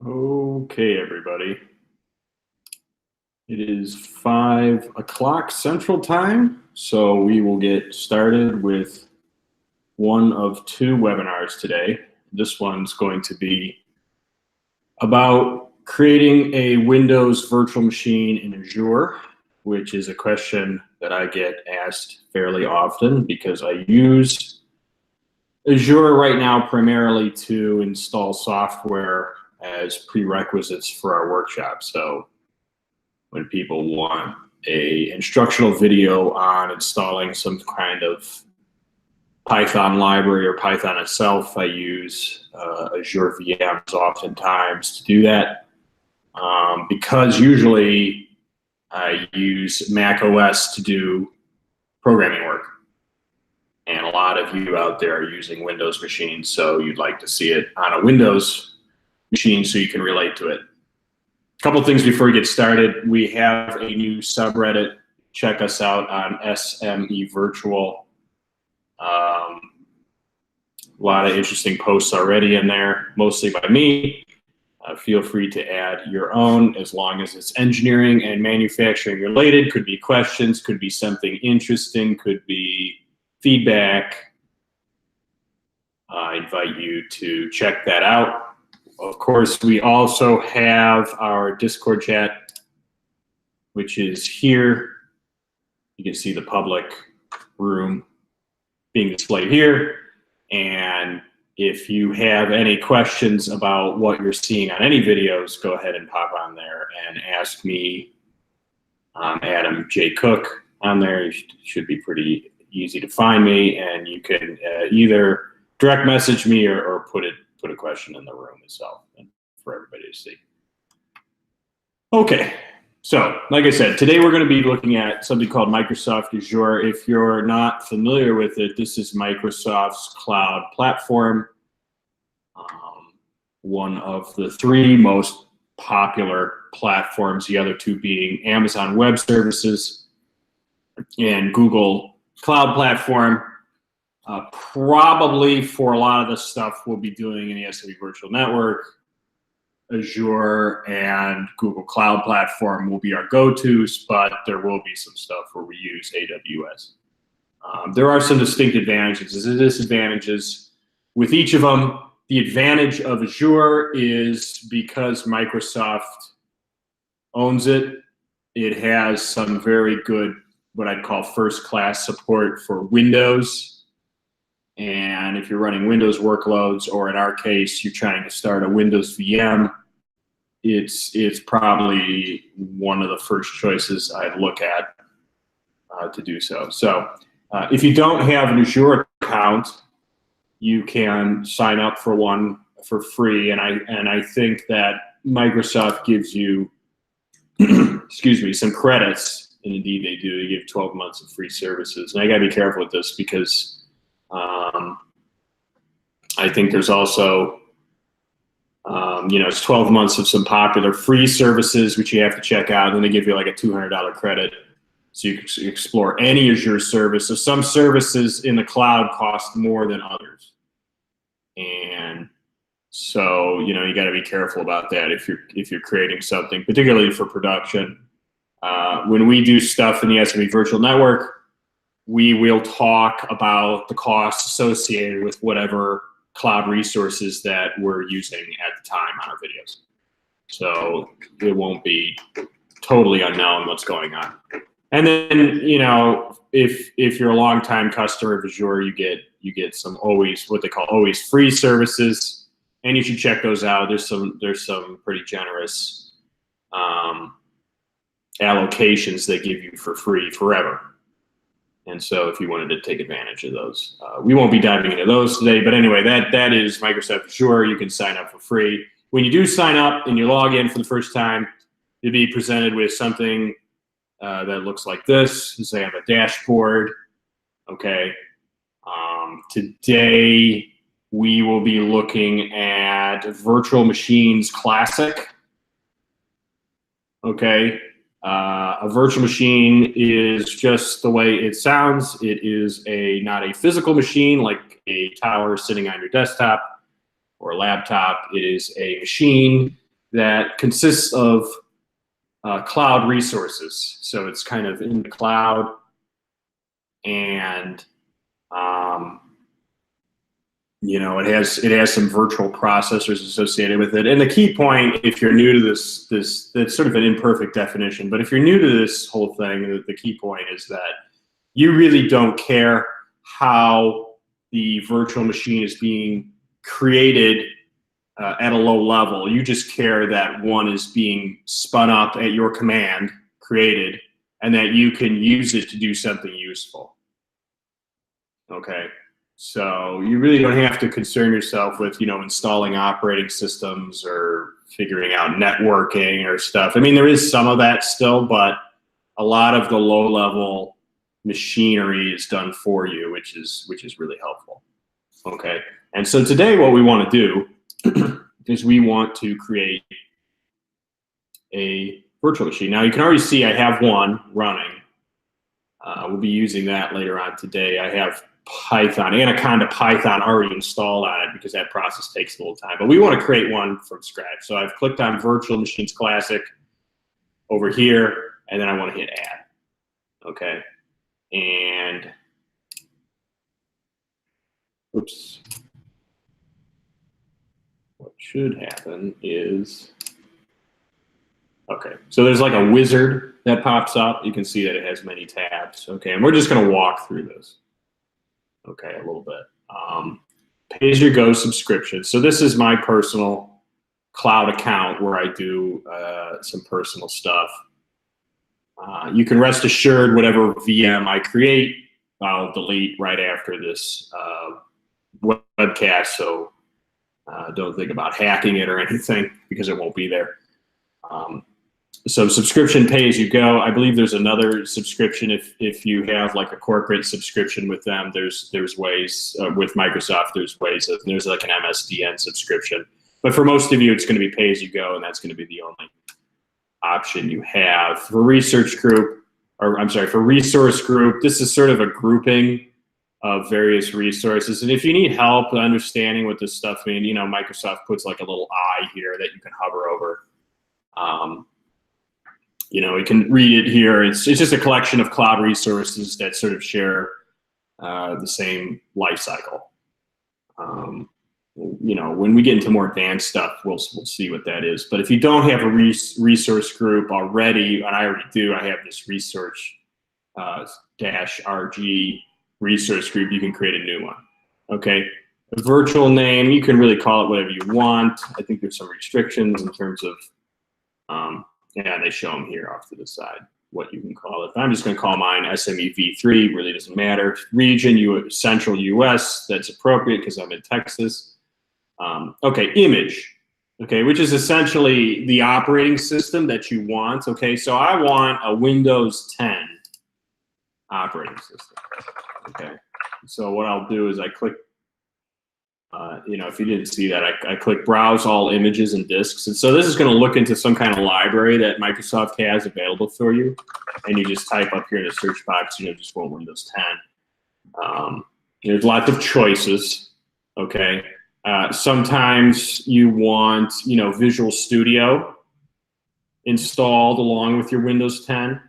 Okay, everybody. It is 5 o'clock Central Time, so we will get started with one of two webinars today. This one's going to be about creating a Windows virtual machine in Azure, which is a question that I get asked fairly often because I use Azure right now primarily to install software as prerequisites for our workshop. So when people want a instructional video on installing some kind of Python library or Python itself, I use Azure VMs oftentimes to do that. Because usually I use Mac OS to do programming work. And a lot of you out there are using Windows machines, so you'd like to see it on a Windows machine so you can relate to it. A couple things before we get started. We have a new subreddit. Check us out on SME Virtual. A lot of interesting posts already in there, mostly by me. Feel free to add your own as long as it's engineering and manufacturing related. Could be questions, could be something interesting, could be feedback. I invite you to check that out. Of course, we also have our Discord chat, which is here. You can see the public room being displayed here. And if you have any questions about what you're seeing on any videos, go ahead and pop on there and ask me. Adam J. Cook on there. You should be pretty easy to find me, and you can either direct message me or put a question in the room itself and for everybody to see. Okay, so like I said, today we're going to be looking at something called Microsoft Azure. If you're not familiar with it, this is Microsoft's cloud platform, one of the three most popular platforms, the other two being Amazon Web Services and Google Cloud Platform. Probably for a lot of the stuff we'll be doing in the SME Virtual Network, Azure and Google Cloud Platform will be our go-tos, but there will be some stuff where we use AWS. There are some distinct advantages and disadvantages with each of them. The advantage of Azure is because Microsoft owns it, it has some very good, what I'd call first-class support for Windows. And if you're running Windows workloads, or in our case, you're trying to start a Windows VM, it's probably one of the first choices I'd look at to do so. So if you don't have an Azure account, you can sign up for one for free. And I think that Microsoft gives you, excuse me, some credits. And indeed they do. They give 12 months of free services. And I gotta be careful with this because I think there's also, it's 12 months of some popular free services, which you have to check out. And then they give you like a $200 credit. So you can explore any Azure service. So some services in the cloud cost more than others. And so, you got to be careful about that if you're creating something, particularly for production. When we do stuff in the SME Virtual Network, we will talk about the costs associated with whatever cloud resources that we're using at the time on our videos. So it won't be totally unknown what's going on. And then, if you're a longtime customer of Azure, you get some what they call always free services, and you should check those out. There's some pretty generous allocations they give you for free forever. And so if you wanted to take advantage of those, we won't be diving into those today. But anyway, that is Microsoft Azure. You can sign up for free. When you do sign up and you log in for the first time, you'll be presented with something that looks like this. Say I have a dashboard. Okay. Today we will be looking at Virtual Machines Classic. Okay. A virtual machine is just the way it sounds. It is not a physical machine like a tower sitting on your desktop or a laptop. It is a machine that consists of cloud resources. So it's kind of in the cloud, and you know, it has some virtual processors associated with it. And the key point, if you're new to this that's sort of an imperfect definition, but if you're new to this whole thing, the key point is that you really don't care how the virtual machine is being created at a low level. You just care that one is being spun up at your command, created, and that you can use it to do something useful. Okay, so you really don't have to concern yourself with, you know, installing operating systems or figuring out networking or stuff. I mean, there is some of that still, but a lot of the low-level machinery is done for you, which is really helpful. Okay, and so today what we want to do is we want to create a virtual machine. Now you can already see I have one running. We'll be using that later on today. I have Python, Anaconda Python already installed on it because that process takes a little time. But we want to create one from scratch. So I've clicked on Virtual Machines Classic over here, and then I want to hit Add. Okay, and oops. What should happen is, okay, so there's like a wizard that pops up. You can see that it has many tabs. Okay, and we're just going to walk through this. Okay, a little bit. Pay-as-you-go subscription. So this is my personal cloud account where I do some personal stuff. You can rest assured whatever VM I create, I'll delete right after this webcast. So don't think about hacking it or anything because it won't be there. So subscription pay as you go. I believe there's another subscription if you have like a corporate subscription with them. There's ways with Microsoft. There's like an MSDN subscription. But for most of you, it's going to be pay as you go, and that's going to be the only option you have. For research group, or I'm sorry, for resource group, this is sort of a grouping of various resources. And if you need help understanding what this stuff means, you know, Microsoft puts like a little eye here that you can hover over. You know, you can read it here. It's just a collection of cloud resources that sort of share the same life cycle. You know, when we get into more advanced stuff, we'll see what that is. But if you don't have a resource group already, and I already do, I have this research -RG resource group, you can create a new one. Okay, a virtual name, you can really call it whatever you want. I think there's some restrictions in terms of, yeah, they show them here off to the side what you can call it. I'm just going to call mine SMEV3, really doesn't matter. Region, Central US, that's appropriate because I'm in Texas. Okay, image, okay, which is essentially the operating system that you want. Okay, so I want a Windows 10 operating system. Okay, so what I'll do is I click, you know, if you didn't see that, I click Browse All Images and Disks. And so this is going to look into some kind of library that Microsoft has available for you. And you just type up here in the search box, you know, just want Windows 10. There's lots of choices, okay? Sometimes you want, you know, Visual Studio installed along with your Windows 10.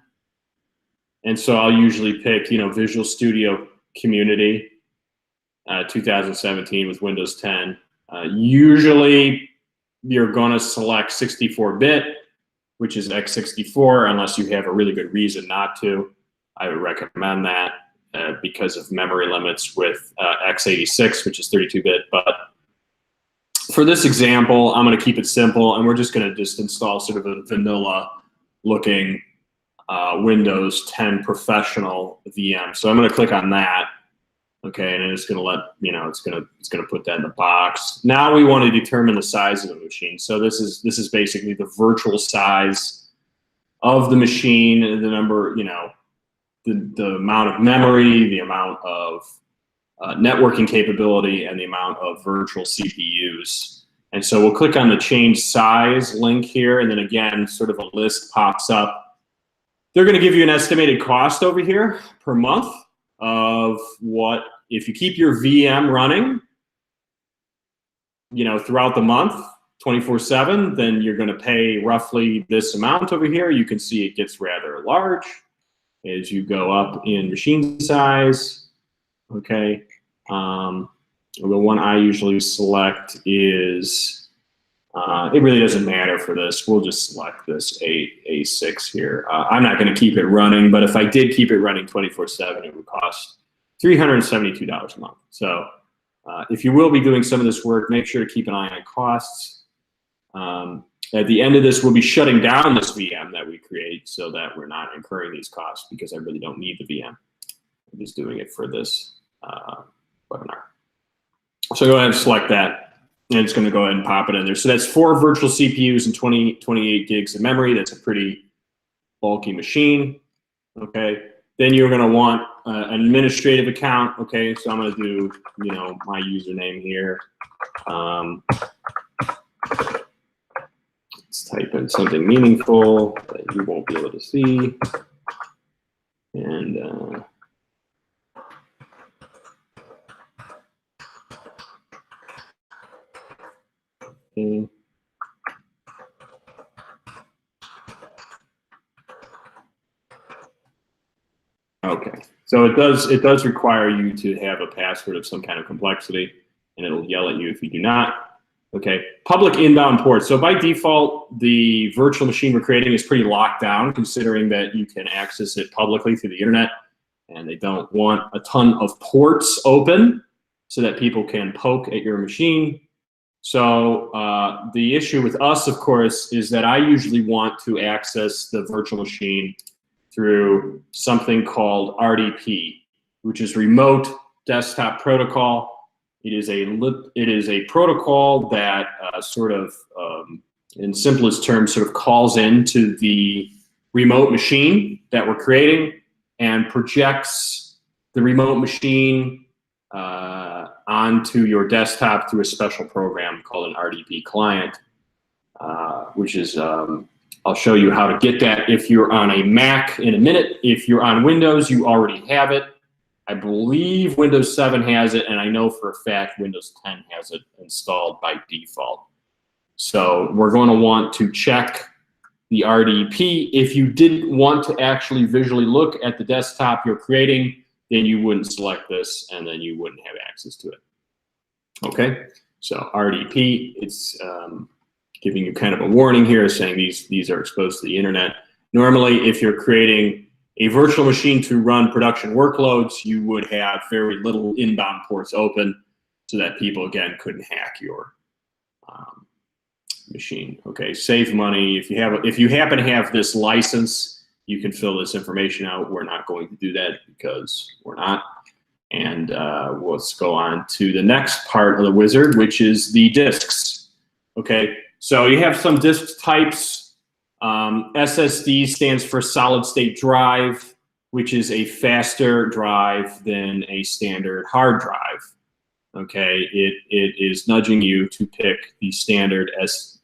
And so I'll usually pick, you know, Visual Studio Community 2017 with Windows 10. Usually you're going to select 64-bit, which is x64, unless you have a really good reason not to. I would recommend that because of memory limits with x86, which is 32-bit. But for this example, I'm going to keep it simple, and we're just going to just install sort of a vanilla-looking Windows 10 Professional VM. So I'm going to click on that. Okay, and it's going to let, you know, it's going to put that in the box. Now we want to determine the size of the machine. So this is basically the virtual size of the machine, the number, you know, the amount of memory, the amount of networking capability, and the amount of virtual CPUs. And so we'll click on the change size link here, and then again, sort of a list pops up. They're going to give you an estimated cost over here per month of what, if you keep your VM running, you know, throughout the month, 24/7, then you're going to pay roughly this amount over here. You can see it gets rather large as you go up in machine size. Okay. The one I usually select is, it really doesn't matter for this. We'll just select this A6 here. I'm not going to keep it running, but if I did keep it running 24/7, it would cost $372 a month. So if you will be doing some of this work, make sure to keep an eye on costs. At the end of this, we'll be shutting down this VM that we create so that we're not incurring these costs, because I really don't need the VM. I'm just doing it for this webinar. So go ahead and select that, and it's going to go ahead and pop it in there. So that's 4 virtual CPUs and 28 gigs of memory. That's a pretty bulky machine. Okay. Then you're going to want an administrative account. Okay. So I'm going to do, my username here. Let's type in something meaningful that you won't be able to see. And okay. Okay, so it does require you to have a password of some kind of complexity, and it'll yell at you if you do not. Okay, public inbound ports. So by default, the virtual machine we're creating is pretty locked down, considering that you can access it publicly through the internet, and they don't want a ton of ports open so that people can poke at your machine. So the issue with us, of course, is that I usually want to access the virtual machine through something called RDP, which is Remote Desktop Protocol. It is a protocol that in simplest terms, sort of calls into the remote machine that we're creating and projects the remote machine onto your desktop through a special program called an RDP client, which is, I'll show you how to get that if you're on a Mac in a minute. If you're on Windows, you already have it. I believe Windows 7 has it, and I know for a fact Windows 10 has it installed by default. So we're going to want to check the RDP. If you didn't want to actually visually look at the desktop you're creating, then you wouldn't select this, and then you wouldn't have access to it. Okay, so RDP, it's giving you kind of a warning here, saying these are exposed to the internet. Normally, if you're creating a virtual machine to run production workloads, you would have very little inbound ports open so that people, again, couldn't hack your machine. Okay, save money. If you happen to have this license, you can fill this information out. We're not going to do that because we're not. And let's go on to the next part of the wizard, which is the disks. Okay, so you have some disk types. SSD stands for solid state drive, which is a faster drive than a standard hard drive. Okay, it is nudging you to pick the standard as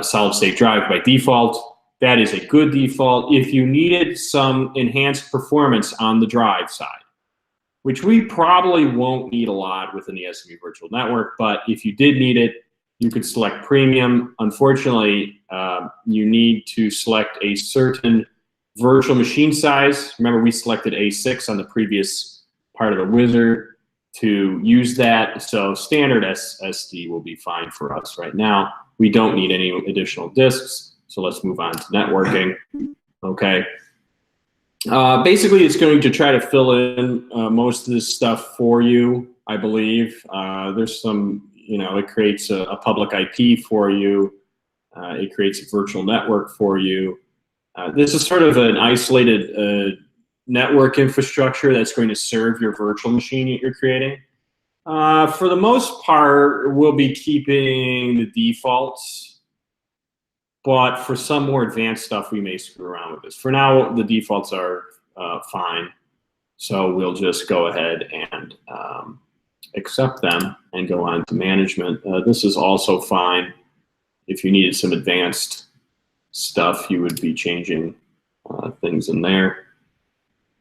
solid state drive by default. That is a good default. If you needed some enhanced performance on the drive side, which we probably won't need a lot within the SME virtual network, but if you did need it, you could select premium. Unfortunately, you need to select a certain virtual machine size. Remember, we selected A6 on the previous part of the wizard to use that. So standard SSD will be fine for us right now. We don't need any additional disks. So let's move on to networking. Okay. Basically, it's going to try to fill in most of this stuff for you, I believe. There's some, it creates a public IP for you. It creates a virtual network for you. This is sort of an isolated network infrastructure that's going to serve your virtual machine that you're creating. For the most part, we'll be keeping the defaults, but for some more advanced stuff, we may screw around with this. For now, the defaults are fine. So we'll just go ahead and accept them and go on to management. This is also fine. If you needed some advanced stuff, you would be changing things in there.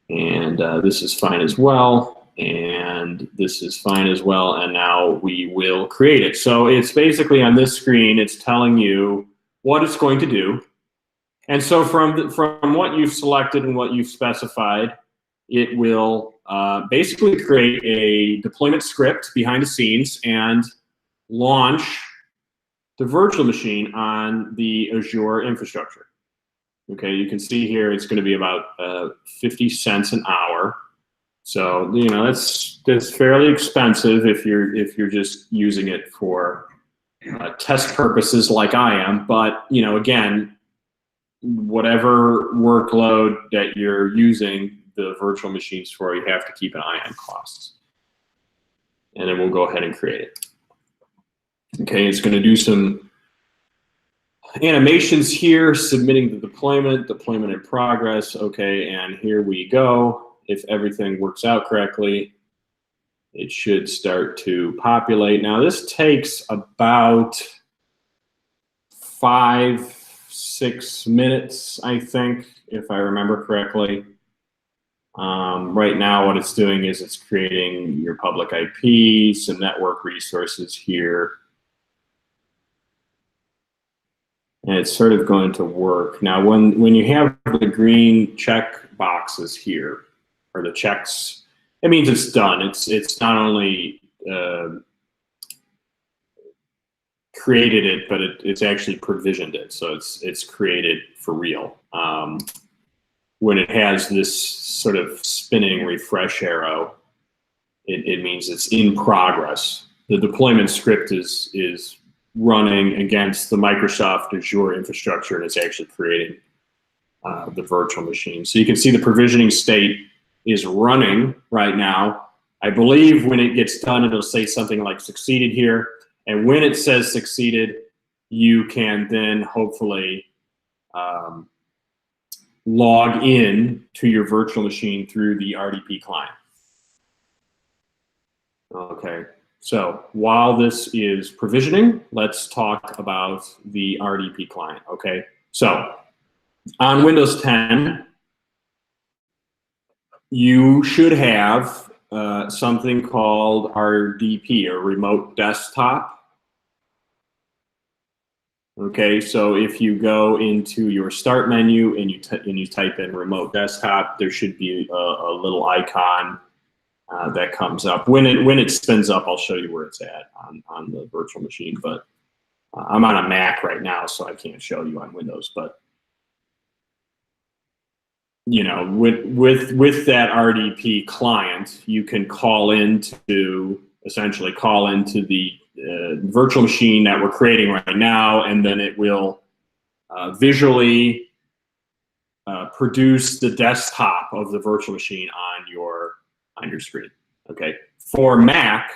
And this is fine as well. and this is fine as well. And now we will create it. So it's basically on this screen, it's telling you what it's going to do. And so from what you've selected and what you've specified, it will basically create a deployment script behind the scenes and launch the virtual machine on the Azure infrastructure. Okay, you can see here it's going to be about 50 cents an hour. So you know that's fairly expensive if you're just using it for test purposes like I am. But you know, again, whatever workload that you're using the virtual machines for, you have to keep an eye on costs. And then we'll go ahead and create it. Okay, it's going to do some animations here, submitting the deployment in progress. Okay, and here we go. If everything works out correctly, it should start to populate. Now this takes about 5-6 minutes, I think, if I remember correctly. Right now what it's doing is it's creating your public IP, some network resources here. And it's sort of going to work. Now when you have the green check boxes here, or the checks, it means it's done. It's not only created it, but it's actually provisioned it. So it's created for real. When it has this sort of spinning refresh arrow, it means it's in progress. The deployment script is running against the Microsoft Azure infrastructure, and it's actually creating the virtual machine. So you can see the provisioning state is running right now. I believe when it gets done, it'll say something like succeeded here. And when it says succeeded, you can then hopefully log in to your virtual machine through the RDP client. Okay, so while this is provisioning, let's talk about the RDP client, okay? So on Windows 10, you should have something called RDP, or Remote Desktop. Okay, so if you go into your Start menu and you type in Remote Desktop, there should be a little icon that comes up. When it spins up, I'll show you where it's at on the virtual machine. But I'm on a Mac right now, so I can't show you on Windows. But you know, with that RDP client, you can essentially call into the virtual machine that we're creating right now, and then it will visually produce the desktop of the virtual machine on your screen. Okay. For Mac,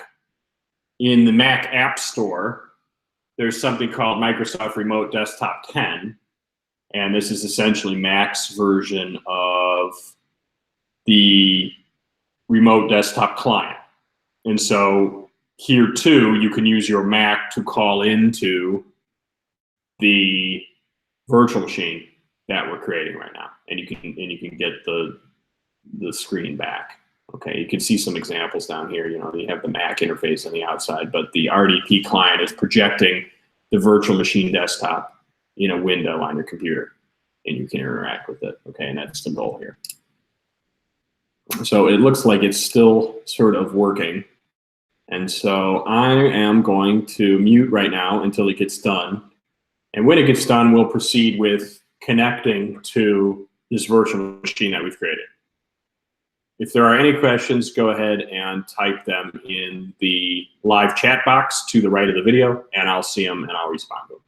in the Mac App Store, there's something called Microsoft Remote Desktop 10. And this is essentially Mac's version of the remote desktop client. And so here too, you can use your Mac to call into the virtual machine that we're creating right now. And you can get the screen back. Okay, you can see some examples down here. You know, you have the Mac interface on the outside, but the RDP client is projecting the virtual machine desktop in a window on your computer, and you can interact with it. Okay, and that's the goal here. So it looks like it's still sort of working. And so I am going to mute right now until it gets done. And when it gets done, we'll proceed with connecting to this virtual machine that we've created. If there are any questions, go ahead and type them in the live chat box to the right of the video, and I'll see them and I'll respond to them.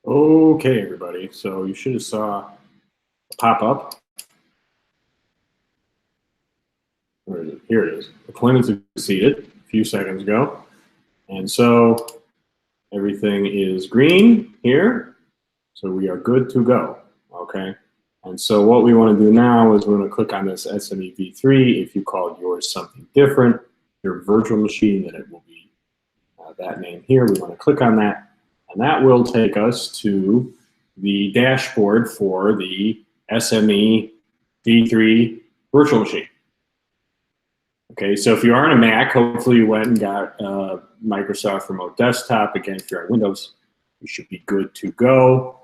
Okay, everybody. So you should have saw a pop-up. Where is it? Here it is. Deployment succeeded a few seconds ago. And so everything is green here. So we are good to go, okay? And so what we want to do now is we're going to click on this SME v3. If you called yours something different, your virtual machine, then it will be that name here. We want to click on that, and that will take us to the dashboard for the SME v3 virtual machine. Okay, so if you are on a Mac, hopefully you went and got Microsoft Remote Desktop. Again, if you're on Windows, you should be good to go.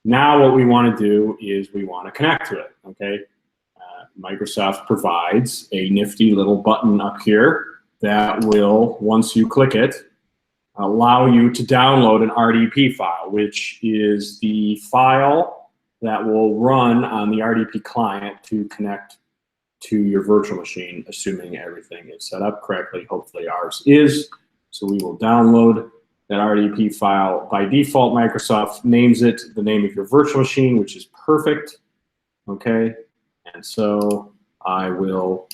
Now what we want to do is we want to connect to it, okay? Microsoft provides a nifty little button up here that will, once you click it, allow you to download an RDP file, which is the file that will run on the RDP client to connect to your virtual machine, assuming everything is set up correctly. Hopefully ours is. So we will download that RDP file. By default, Microsoft names it the name of your virtual machine, which is perfect. Okay, and so I will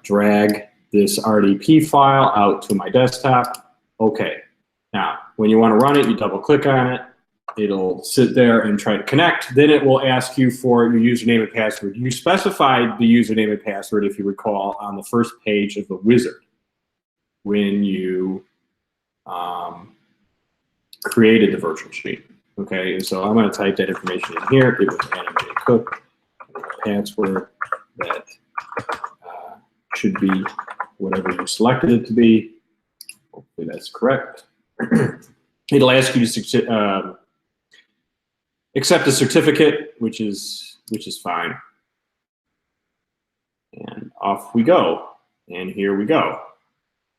drag this RDP file out to my desktop. Okay, now when you want to run it, you double click on it. It'll sit there and try to connect. Then it will ask you for your username and password. You specified the username and password, if you recall, on the first page of the wizard when you created the virtual machine. Okay, and so I'm going to type that information in here. It was Adam J. Cook. Password that should be whatever you selected it to be. Hopefully that's correct. It'll ask you to accept a certificate, which is fine. And off we go. And here we go.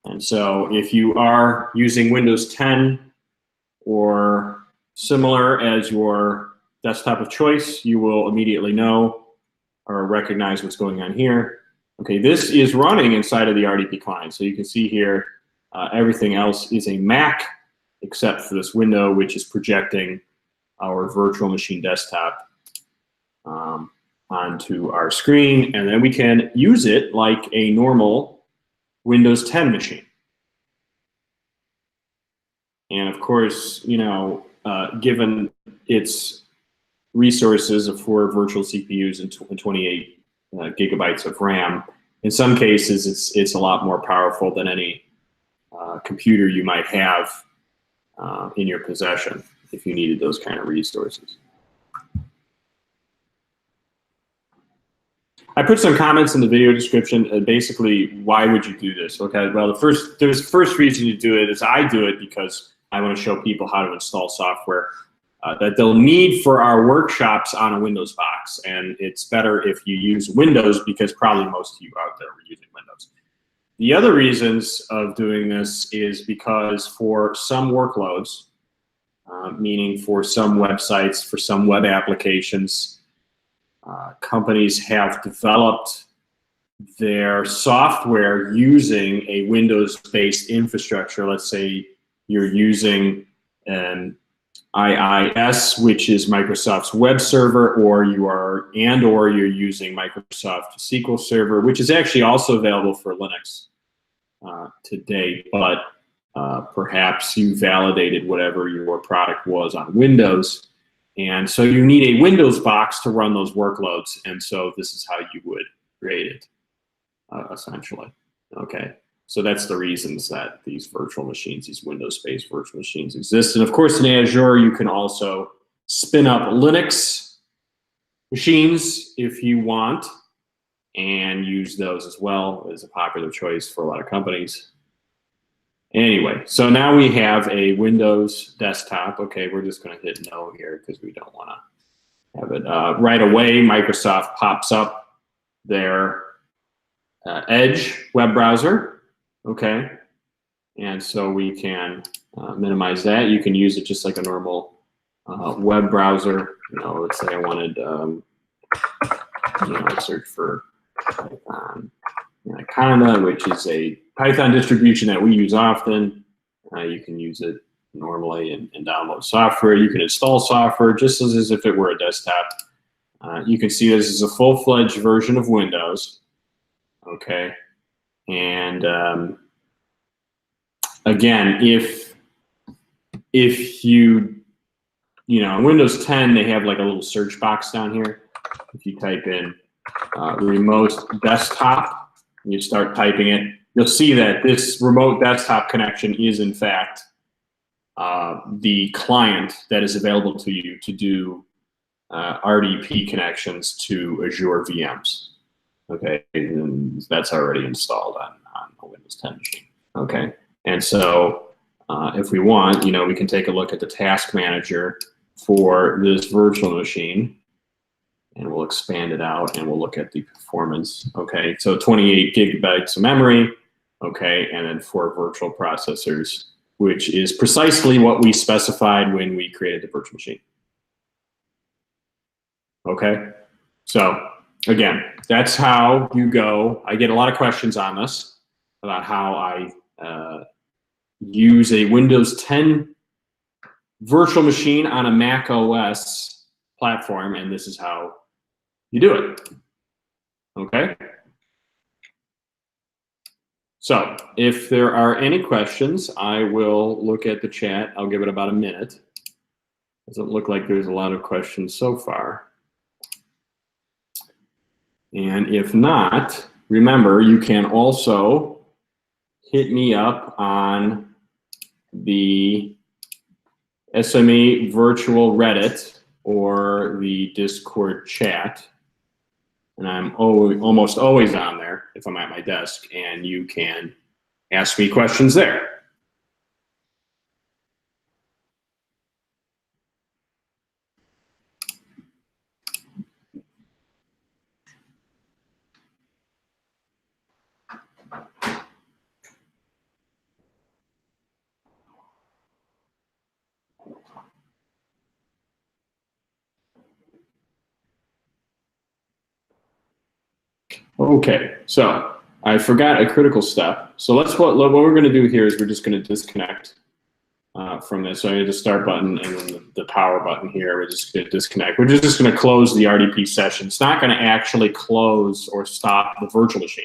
And so if you are using Windows 10 or similar as your desktop of choice, you will immediately know or recognize what's going on here. Okay, this is running inside of the RDP client. So you can see here, everything else is a Mac except for this window, which is projecting our virtual machine desktop onto our screen, and then we can use it like a normal Windows 10 machine. And of course, you know, given its resources of 4 virtual CPUs and 28 gigabytes of RAM, in some cases it's a lot more powerful than any computer you might have in your possession if you needed those kind of resources. I put some comments in the video description. Basically, why would you do this? Okay, well, the first reason you do it is I do it because I want to show people how to install software that they'll need for our workshops on a Windows box. And it's better if you use Windows because probably most of you out there were using Windows. The other reasons of doing this is because for some workloads, meaning for some websites, for some web applications, companies have developed their software using a Windows-based infrastructure. Let's say you're using an IIS, which is Microsoft's web server, or you're using Microsoft SQL Server, which is actually also available for Linux today, but perhaps you validated whatever your product was on Windows. And so you need a Windows box to run those workloads. And so this is how you would create it, essentially. Okay, so that's the reasons that these virtual machines, these Windows-based virtual machines exist. And of course, in Azure, you can also spin up Linux machines if you want and use those as well. It's a popular choice for a lot of companies. Anyway, so now we have a Windows desktop. Okay, we're just going to hit no here because we don't want to have it. Right away, Microsoft pops up their Edge web browser. Okay, and so we can minimize that. You can use it just like a normal web browser. You know, let's say I wanted, search for Python. Anaconda, which is a Python distribution that we use often. You can use it normally and download software. You can install software just as if it were a desktop. You can see this is a full-fledged version of Windows. Okay, and again, if you Windows 10, they have like a little search box down here. If you type in remote desktop, and you start typing it, you'll see that this remote desktop connection is in fact the client that is available to you to do RDP connections to Azure VMs. Okay, and that's already installed on a Windows 10 machine. Okay, and so if we want, we can take a look at the task manager for this virtual machine, and we'll expand it out and we'll look at the performance. Okay, so 28 gigabytes of memory. Okay, and then 4 virtual processors, which is precisely what we specified when we created the virtual machine. Okay, so again, that's how you go. I get a lot of questions on this about how I use a Windows 10 virtual machine on a Mac OS platform, and this is how you do it. Okay? So if there are any questions, I will look at the chat. I'll give it about a minute. Doesn't look like there's a lot of questions so far. And if not, remember, you can also hit me up on the SME virtual Reddit or the Discord chat. And I'm almost always on there if I'm at my desk, and you can ask me questions there. Okay, so I forgot a critical step. So what we're going to do here is we're just going to disconnect from this. So I hit the start button and then the power button here. We're just going to disconnect. We're just going to close the RDP session. It's not going to actually close or stop the virtual machine.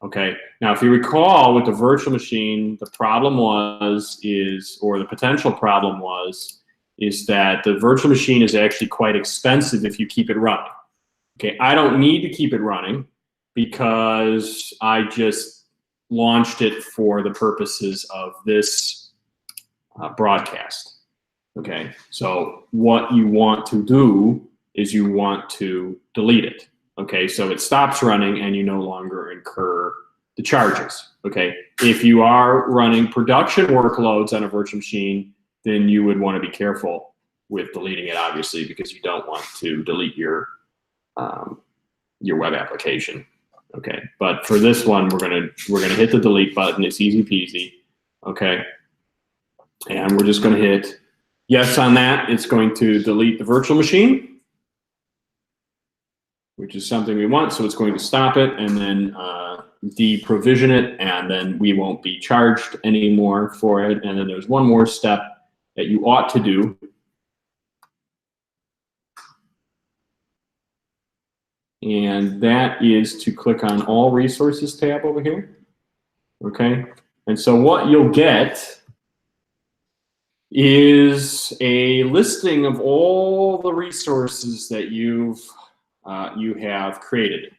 Okay. Now, if you recall with the virtual machine, the problem or the potential problem is that the virtual machine is actually quite expensive if you keep it running. Okay, I don't need to keep it running because I just launched it for the purposes of this broadcast. Okay, so what you want to do is you want to delete it. Okay, so it stops running and you no longer incur the charges. Okay, if you are running production workloads on a virtual machine, then you would want to be careful with deleting it, obviously, because you don't want to delete your web application. Okay, but for this one, we're gonna hit the delete button. It's easy peasy. Okay, and we're just gonna hit yes on that. It's going to delete the virtual machine, which is something we want. So it's going to stop it and then deprovision it, and then we won't be charged anymore for it. And then there's one more step that you ought to do. And that is to click on All Resources tab over here. Okay, and so what you'll get is a listing of all the resources that you have created.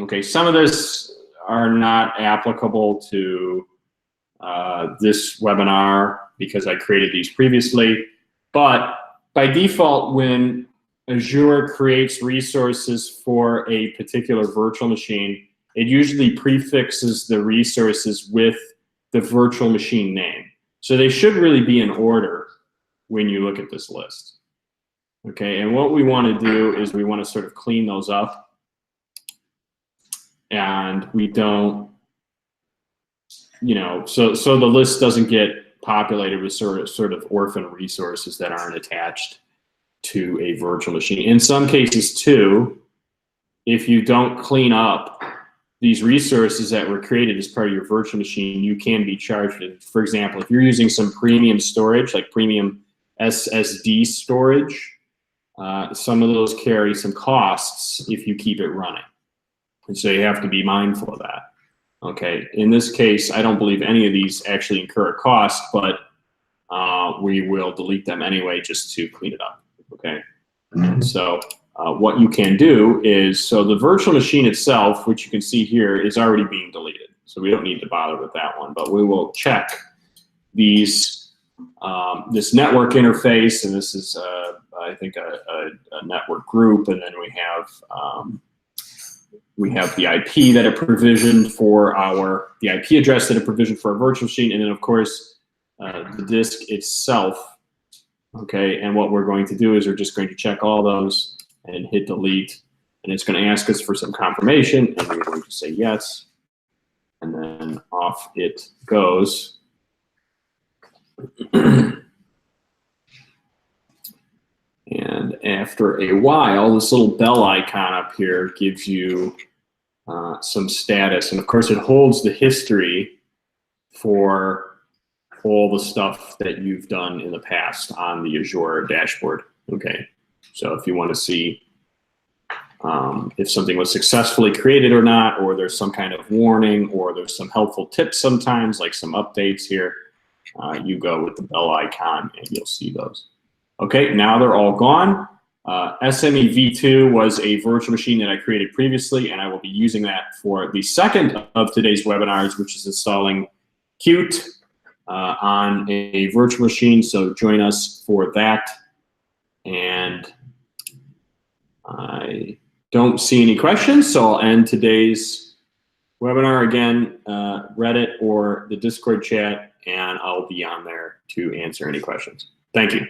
Okay, some of this are not applicable to this webinar because I created these previously, but by default, when Azure creates resources for a particular virtual machine, it usually prefixes the resources with the virtual machine name. So they should really be in order when you look at this list. Okay, and what we want to do is we want to sort of clean those up, and we don't, so the list doesn't get populated with sort of orphan resources that aren't attached to a virtual machine. In some cases too, if you don't clean up these resources that were created as part of your virtual machine, you can be charged. For example, if you're using some premium storage, like premium SSD storage, some of those carry some costs if you keep it running. And so you have to be mindful of that. Okay, in this case, I don't believe any of these actually incur a cost, but we will delete them anyway just to clean it up, okay? And so what you can do is, so the virtual machine itself, which you can see here, is already being deleted. So we don't need to bother with that one, but we will check these, this network interface, and this is, I think, a network group, and then we have the IP that it provisioned for the IP address that it provisioned for our virtual machine, and then of course the disk itself. Okay, and what we're going to do is we're just going to check all those and hit delete, and it's going to ask us for some confirmation, and we're going to say yes, and then off it goes. And after a while, this little bell icon up here gives you some status. And of course, it holds the history for all the stuff that you've done in the past on the Azure dashboard. Okay, so if you want to see if something was successfully created or not, or there's some kind of warning, or there's some helpful tips sometimes, like some updates here, you go with the bell icon and you'll see those. Okay, now they're all gone. SME V2 was a virtual machine that I created previously, and I will be using that for the second of today's webinars, which is installing Qt on a virtual machine. So join us for that. And I don't see any questions, so I'll end today's webinar. Again, Reddit or the Discord chat, and I'll be on there to answer any questions. Thank you.